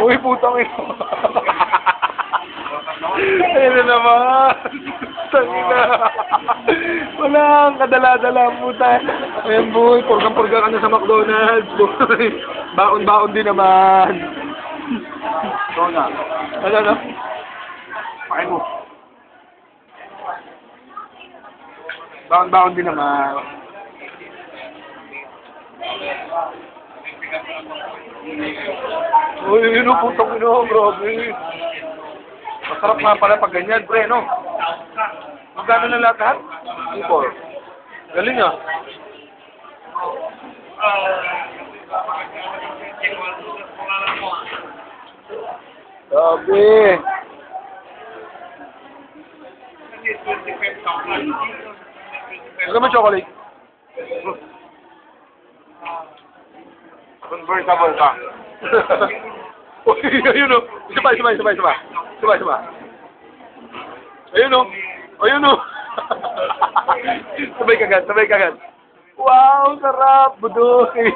Uy, putang ina. Ayun na naman. Tangina. Wala ang kadala-dala puta. Ayan boy, purgang-purga ka na sa McDonald's boy. Baon-baon din naman. Oo na. Ano? Pakain mo. Baon-baon din naman. Uy, yun o, putang ina, grabe. Masarap nga pala pag ganyan, pre, no? Magkano na lahat? 4. Galing ah. Grabe. Gusto mo chocolate? Convertible ka. Uy, ayun o. Isa pa. Ayun o. Sabay kagad. Wow, sarap, budoy.